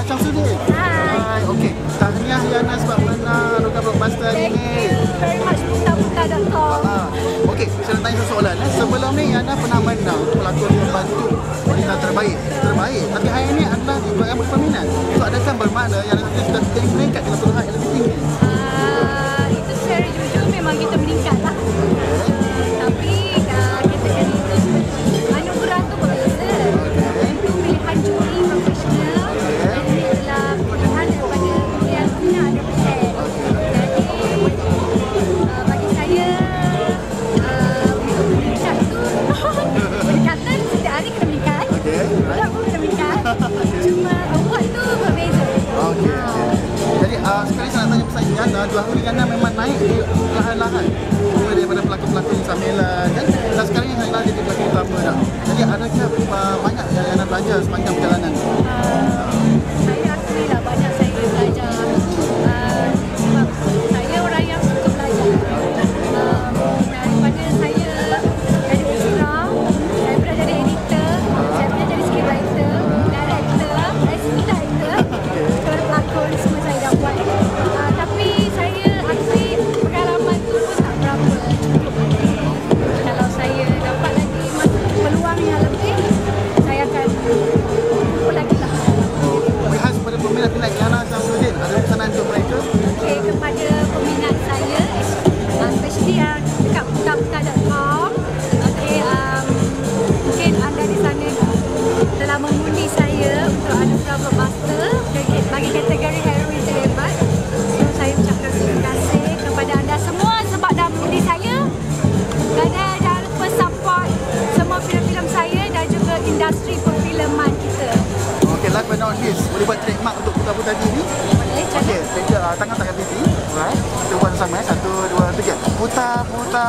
Syamsuddin. Hai. Okey. Tahniah Yana sebab menang Anugerah Blockbuster hari Thank ni. you very much Puta.com. Okey, saya nak tanya satu soalan. Sebelum ni Yana pernah menang pelakon pembantu wanita terbaik. Tapi hari ni anda juga yang berpeminat. So adakah bermakna yang sudah meningkat ke level yang lebih tinggi? Itu secara jujur memang kita meningkat lah. Tapi kategori itu anugerah tu berbeza. Itu pilihan juri profesional dan ini adalah pilihan daripada yang punya 100%. Jadi bagi saya untuk meningkat tu peningkatan setiap hari kena meningkat. Orang pun kena meningkat. Cuma award tu berbeza. Jadi sekali saya nak tanya pasal Yana, 2 hari Yana memang naik perlahan-lahan. Mula daripada pelakon-pelakon sambilan kan. Dan sekarang ni Yana jadi pelakon utama dah. Jadi adakah banyak yang Yana belajar sepanjang perjalanan? Saya akui lah banyak saya belajar. Sebab saya orang yang suka belajar. Daripada saya jadi peserta, saya pernah jadi editor, saya pernah jadi scriptwriter, director, assistant director, pelakon semua saya dah buat. Tapi saya akui pengalaman tu pun tak berapa cukup. Kalau saya dapat lagi peluang yang lebih, saya akan kumpul lagi lah. Berkhas kepada peminat-peminat Yana Syamsuddin, ada pesanan untuk mereka? Okay, kepada peminat saya, especially yang dekat Puta.com. Okay, mungkin anda di sana telah mengundi saya untuk anugerah Blockbuster bagi kategori heroin terhebat. So, saya ucapkan terima kasih kepada anda semua sebab dah mengundi saya. Dan jangan lupa support semua filem-filem saya dan juga industri perfilman kita. Okey, last but not least, boleh buat trademark untuk Puta-Puta TV? Boleh, Okey, tangan pipi. Alright. Kita buat sama 1, 2, 3. Puta-Puta.